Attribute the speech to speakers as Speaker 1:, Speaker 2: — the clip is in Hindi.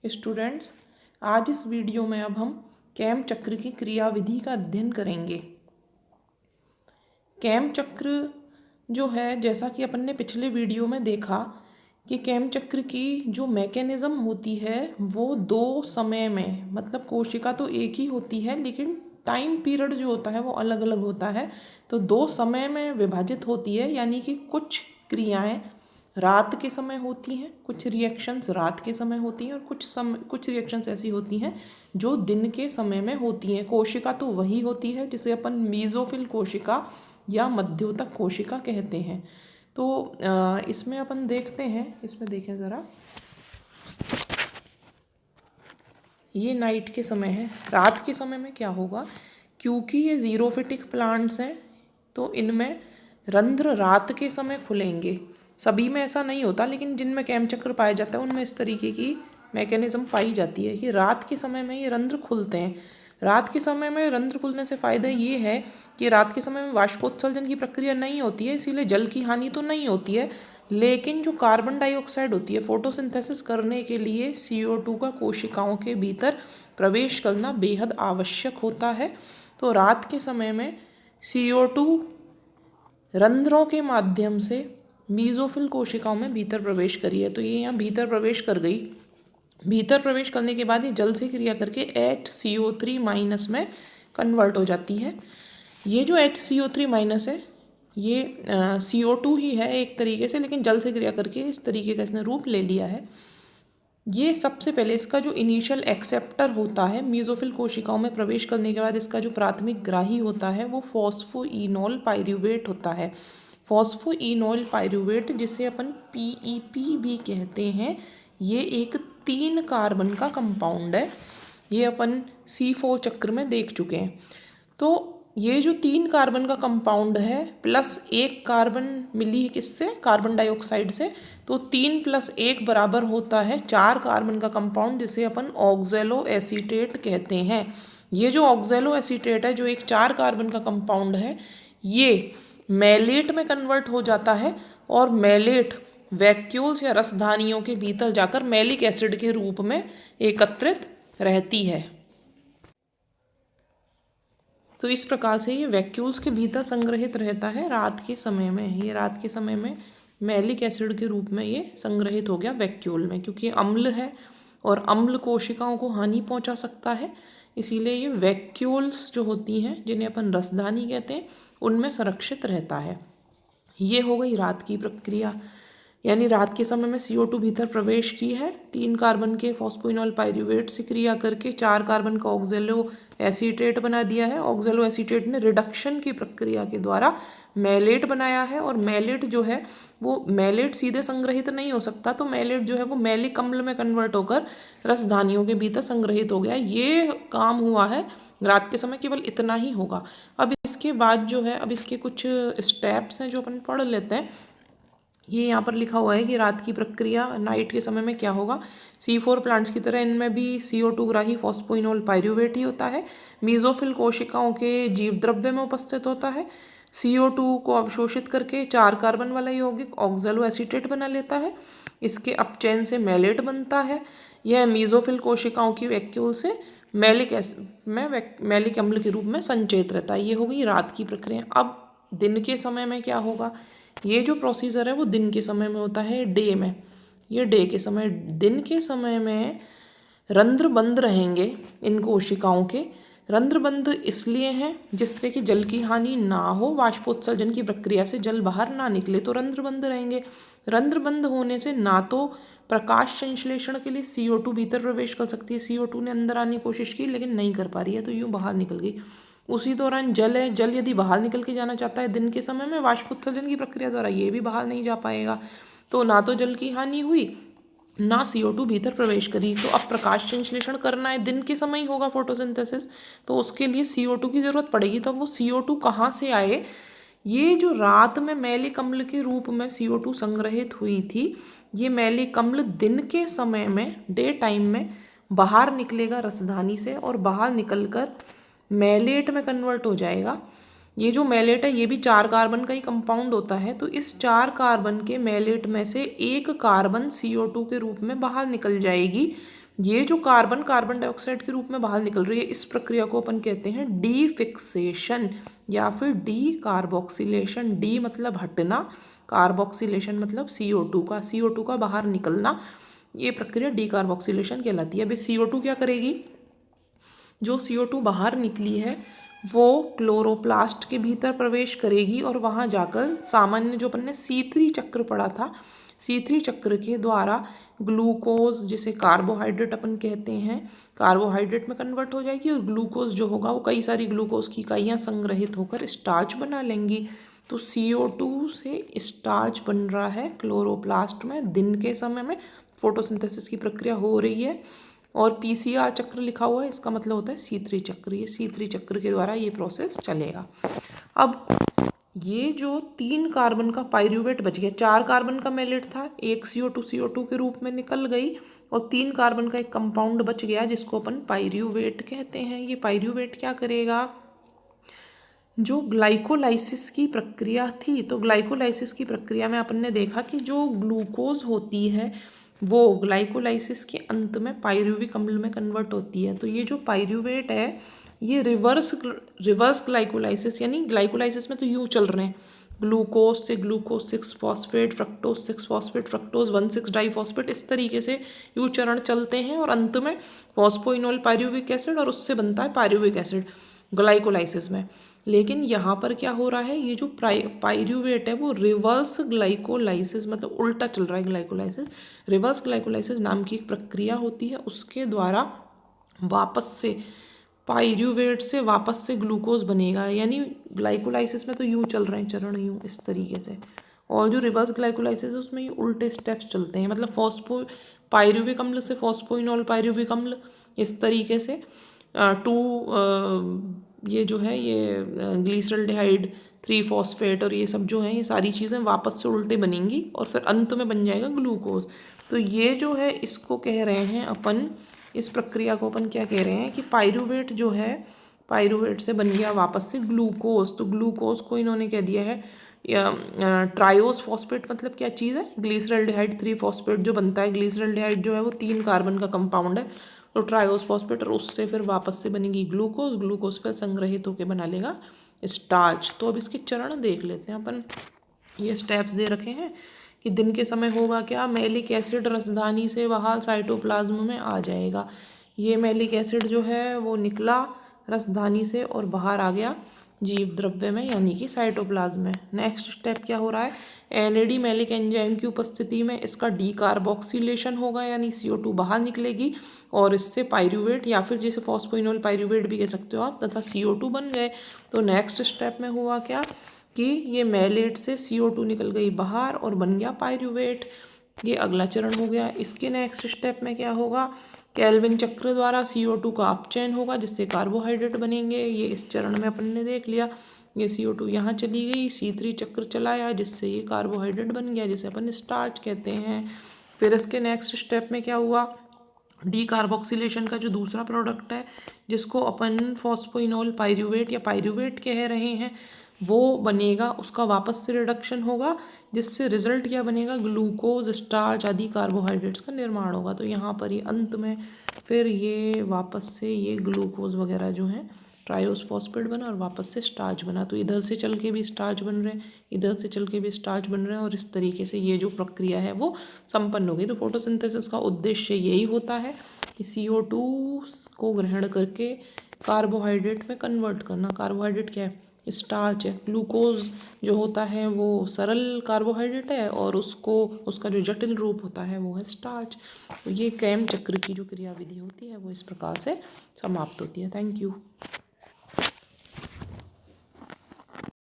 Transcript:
Speaker 1: स्टूडेंट्स, आज इस वीडियो में अब हम कैम चक्र की क्रियाविधि का अध्ययन करेंगे। कैम चक्र जो है, जैसा कि अपन ने पिछले वीडियो में देखा कि कैम चक्र की जो मैकेनिज़्म होती है वो दो समय में, मतलब कोशिका तो एक ही होती है लेकिन टाइम पीरियड जो होता है वो अलग अलग होता है। तो दो समय में विभाजित होती है, यानी कि कुछ क्रियाएं रात के समय होती हैं, कुछ रिएक्शंस रात के समय होती हैं और कुछ रिएक्शंस ऐसी होती हैं जो दिन के समय में होती हैं। कोशिका तो वही होती है जिसे अपन मीज़ोफिल कोशिका या मध्योतक कोशिका कहते हैं। तो इसमें अपन देखते हैं, इसमें देखें ज़रा, ये नाइट के समय है। रात के समय में क्या होगा, क्योंकि ये ज़ीरोफिटिक प्लांट्स हैं तो इनमें रंध्र रात के समय खुलेंगे। सभी में ऐसा नहीं होता, लेकिन जिनमें कैम चक्र पाया जाता है उनमें इस तरीके की मैकेनिज्म पाई जाती है कि रात के समय में ये रंध्र खुलते हैं। रात के समय में रंध्र खुलने से फ़ायदा ये है कि रात के समय में वाष्पोत्सर्जन की प्रक्रिया नहीं होती है, इसीलिए जल की हानि तो नहीं होती है, लेकिन जो कार्बन डाइऑक्साइड होती है फोटोसिंथेसिस करने के लिए CO2 का कोशिकाओं के भीतर प्रवेश करना बेहद आवश्यक होता है। तो रात के समय में CO2 रंध्रों के माध्यम से मीज़ोफिल कोशिकाओं में भीतर प्रवेश करी है। तो ये यहाँ भीतर प्रवेश कर गई। भीतर प्रवेश करने के बाद ये जल से क्रिया करके HCO3- में कन्वर्ट हो जाती है। ये जो HCO3- है ये CO2 ही है एक तरीके से, लेकिन जल से क्रिया करके इस तरीके का इसने रूप ले लिया है। ये सबसे पहले इसका जो इनिशियल एक्सेप्टर होता है, मीज़ोफिल कोशिकाओं में प्रवेश करने के बाद इसका जो प्राथमिक ग्राही होता है वो फॉस्फोइनोल पाइरूवेट होता है। फॉस्फोइनोल पाइरूवेट, जिसे अपन PEP भी कहते हैं, ये एक 3 कार्बन का कंपाउंड है। ये अपन C4 चक्र में देख चुके हैं। तो ये जो 3 कार्बन का कंपाउंड है प्लस 1 कार्बन मिली है किससे, कार्बन डाइऑक्साइड से, तो 3 + 1 बराबर होता है 4 कार्बन का कंपाउंड, जिसे अपन ऑक्जेलो एसीटेट कहते हैं। ये जो ऑक्जेलो एसीटेट है, जो एक 4 कार्बन का कंपाउंड है, ये मैलेट में कन्वर्ट हो जाता है और मैलेट वैक्यूल्स या रसधानियों के भीतर जाकर मैलिक एसिड के रूप में एकत्रित रहती है। तो इस प्रकार से ये वैक्यूल्स के भीतर संग्रहित रहता है रात के समय में। ये रात के समय में मैलिक एसिड के रूप में ये संग्रहित हो गया वैक्यूल में, क्योंकि अम्ल है और अम्ल कोशिकाओं को हानि पहुंचा सकता है, इसीलिए ये वैक्यूल्स जो होती हैं, जिन्हें अपन रसदानी कहते हैं, उनमें संरक्षित रहता है। ये हो गई रात की प्रक्रिया, यानी रात के समय में CO2 भीतर प्रवेश की है, 3 कार्बन के फॉस्फोइनोल पाइरूवेट से क्रिया करके 4 कार्बन का ऑक्जेलो एसीटेट बना दिया है। ऑक्जेलो एसीटेट ने रिडक्शन की प्रक्रिया के द्वारा मैलेट बनाया है, और मैलेट जो है वो मैलेट सीधे संग्रहित नहीं हो सकता, तो मैलेट जो है वो मैलिक अम्ल में कन्वर्ट होकर रसधानियों के भीतर संग्रहित हो गया। ये काम हुआ है रात के समय, केवल इतना ही होगा। अब इसके बाद जो है, अब इसके कुछ स्टेप्स हैं जो अपन पढ़ लेते हैं। ये यहाँ पर लिखा हुआ है कि रात की प्रक्रिया नाइट के समय में क्या होगा। C4 प्लांट्स की तरह इनमें भी CO2 ग्राही फॉस्फोइनोल पाइरूवेट ही होता है। मीज़ोफिल कोशिकाओं के जीव द्रव्य में उपस्थित होता है। CO2 को अवशोषित करके 4 कार्बन वाला यौगिक ऑक्जेलो एसीटेट बना लेता है। इसके अपचयन से मैलेट बनता है। यह मीज़ोफिल कोशिकाओं की वैक्यूल से मैलिक अम्ल के रूप में संचयित रहता है। ये हो गई रात की प्रक्रिया। अब दिन के समय में क्या होगा, ये जो प्रोसीजर है वो दिन के समय में होता है, डे में। ये डे के समय, दिन के समय में रंध्र बंद रहेंगे इन कोशिकाओं के। रंध्र बंद इसलिए हैं जिससे कि जल की हानि ना हो, वाष्पोत्सर्जन की प्रक्रिया से जल बाहर ना निकले, तो रंध्र बंद रहेंगे। रंध्र बंद होने से ना तो प्रकाश संश्लेषण के लिए CO2 भीतर प्रवेश कर सकती है, CO2 ने अंदर आने की कोशिश की लेकिन नहीं कर पा रही है, तो यूँ बाहर निकल गई। उसी दौरान जल है, जल यदि बाहर निकल के जाना चाहता है दिन के समय में, वाष्पोत्सर्जन की प्रक्रिया द्वारा ये भी बाहर नहीं जा पाएगा, तो ना तो जल की हानि हुई, ना CO2 भीतर प्रवेश करी। तो अब प्रकाश संश्लेषण करना है, दिन के समय ही होगा फोटोसिंथेसिस, तो उसके लिए CO2 की ज़रूरत पड़ेगी। तो अब वो CO2 कहाँ से आए, ये जो रात में मैलिक अम्ल के रूप में CO2 संग्रहित हुई थी, ये मैलिक अम्ल दिन के समय में, डे टाइम में बाहर निकलेगा रसधानी से, और बाहर निकलकर मैलेट में कन्वर्ट हो जाएगा। ये जो मैलेट है ये भी 4 कार्बन का ही कंपाउंड होता है, तो इस 4 कार्बन के मैलेट में से 1 कार्बन CO2 के रूप में बाहर निकल जाएगी। ये जो कार्बन कार्बन डाइऑक्साइड के रूप में बाहर निकल रही है, इस प्रक्रिया को अपन कहते हैं डी फिक्सेशन या फिर डी कार्बोक्सिलेशन। डी मतलब हटना, कार्बोक्सिलेशन मतलब CO2 का, CO2 का बाहर निकलना, ये प्रक्रिया डी कार्बोक्सिलेशन कहलाती है। अभी CO2 क्या करेगी, जो CO2 बाहर निकली है वो क्लोरोप्लास्ट के भीतर प्रवेश करेगी और वहाँ जाकर सामान्य जो अपन ने C3 चक्र पढ़ा था, C3 चक्र के द्वारा ग्लूकोज, जिसे कार्बोहाइड्रेट अपन कहते हैं, कार्बोहाइड्रेट में कन्वर्ट हो जाएगी और ग्लूकोज जो होगा वो कई सारी ग्लूकोज की इकाइयाँ संग्रहित होकर स्टार्च बना लेंगी। तो CO2 से स्टार्च बन रहा है क्लोरोप्लास्ट में, दिन के समय में फोटोसिंथेसिस की प्रक्रिया हो रही है। और PCR चक्र लिखा हुआ है, इसका मतलब होता है C3 चक्र। ये C3 चक्र के द्वारा ये प्रोसेस चलेगा। अब ये जो 3 कार्बन का पाइरूवेट बच गया, 4 कार्बन का मेलेट था, एक CO2 के रूप में निकल गई और 3 कार्बन का एक कंपाउंड बच गया जिसको अपन पाइरूवेट कहते हैं। ये पाइरूवेट क्या करेगा, जो ग्लाइकोलाइसिस की प्रक्रिया थी, तो ग्लाइकोलाइसिस की प्रक्रिया में अपन ने देखा कि जो ग्लूकोज होती है वो ग्लाइकोलाइसिस के अंत में पाइरूविक अम्ल में कन्वर्ट होती है। तो ये जो पाइरूवेट है ये रिवर्स ग्लाइकोलाइसिस, यानी ग्लाइकोलाइसिस में तो यूँ चल रहे हैं, ग्लूकोज से glucose 6 phosphate, fructose 6 phosphate, fructose 1,6 diphosphate, इस तरीके से यू चरण चलते हैं और अंत में फॉस्फोइनोल पाइरूविक एसिड और उससे बनता है पाइरूविक एसिड ग्लाइकोलाइसिस में। लेकिन यहाँ पर क्या हो रहा है, ये जो पाइरूवेट है वो रिवर्स ग्लाइकोलाइसिस, मतलब उल्टा चल रहा है ग्लाइकोलाइसिस। रिवर्स ग्लाइकोलाइसिस नाम की एक प्रक्रिया होती है, उसके द्वारा वापस से पाइरूवेट से वापस से ग्लूकोज बनेगा। यानी ग्लाइकोलाइसिस में तो यूँ चल रहे हैं चरण, यूँ इस तरीके से, और जो रिवर्स ग्लाइकोलाइसिस है उसमें ये उल्टे स्टेप्स चलते हैं, मतलब पाइरूविक अम्ल से फॉस्फोइनोल पाइरूविक अम्ल, इस तरीके से ये जो है ये ग्लीसरल्डिहाइड 3 फॉस्फेट और ये सब जो है ये सारी चीज़ें वापस से उल्टे बनेंगी और फिर अंत में बन जाएगा ग्लूकोज। तो ये जो है इसको कह रहे हैं अपन, इस प्रक्रिया को अपन क्या कह रहे हैं कि पाइरूवेट जो है, पाइरूवेट से बन गया वापस से ग्लूकोज। तो ग्लूकोज को इन्होंने कह दिया है ट्रायोस फॉस्फेट, मतलब क्या चीज़ है, ग्लीसरल्डिहाइड 3 फॉस्फेट जो बनता है। ग्लीसरल्डिहाइड जो है वो 3 कार्बन का कंपाउंड है, तो ट्रायोस फॉस्फेट, और उससे फिर वापस से बनेगी ग्लूकोज, ग्लूकोज पर संग्रहित होकर बना लेगा स्टार्च। तो अब इसके चरण देख लेते हैं अपन। ये स्टेप्स दे रखे हैं कि दिन के समय होगा क्या, मैलिक एसिड रसधानी से बाहर साइटोप्लाज्म में आ जाएगा। ये मैलिक एसिड जो है वो निकला रसधानी से और बाहर आ गया जीव द्रव्य में, यानी कि साइटोप्लाज्म में। नेक्स्ट स्टेप क्या हो रहा है, NAD मैलिक एंजाइम की उपस्थिति में इसका डीकार्बोक्सिलेशन होगा, यानी CO2 बाहर निकलेगी और इससे पाइरूवेट या फिर जैसे फॉस्फोइनोल पाइरूवेट भी कह सकते हो आप, तथा CO2 बन गए। तो नेक्स्ट स्टेप में हुआ क्या कि ये मैलेट से CO2 निकल गई बाहर और बन गया पाइरूवेट। ये अगला चरण हो गया। इसके नेक्स्ट स्टेप में क्या होगा, केल्विन चक्र द्वारा CO2 का अपचयन होगा जिससे कार्बोहाइड्रेट बनेंगे। ये इस चरण में अपन ने देख लिया। ये CO2 यहाँ चली गई, C3 चक्र चलाया जिससे ये कार्बोहाइड्रेट बन गया जिसे अपन स्टार्च कहते हैं। फिर इसके नेक्स्ट स्टेप में क्या हुआ, डीकार्बोक्सिलेशन का जो दूसरा प्रोडक्ट है जिसको अपन फॉस्फोइनोल पाइरूवेट या पाइरूवेट कह रहे हैं वो बनेगा, उसका वापस से रिडक्शन होगा जिससे रिजल्ट क्या बनेगा, ग्लूकोज, स्टार्च आदि कार्बोहाइड्रेट्स का निर्माण होगा। तो यहाँ पर ये अंत में फिर ये वापस से ये ग्लूकोज वगैरह जो है ट्रायोस फॉस्फेट बना और वापस से स्टार्च बना। तो इधर से चल के भी स्टार्च बन रहे हैं, इधर से चल के भी स्टार्च बन रहे हैं और इस तरीके से ये जो प्रक्रिया है वो संपन्न हो गई। तो फोटोसिंथेसिस का उद्देश्य यही होता है कि CO2 को ग्रहण करके कार्बोहाइड्रेट में कन्वर्ट करना। कार्बोहाइड्रेट क्या है, स्टार्च है। ग्लूकोज जो होता है वो सरल कार्बोहाइड्रेट है और उसका जो जटिल रूप होता है वो है स्टार्च। तो ये कैम चक्र की जो क्रियाविधि होती है वो इस प्रकार से समाप्त होती है। Thank you.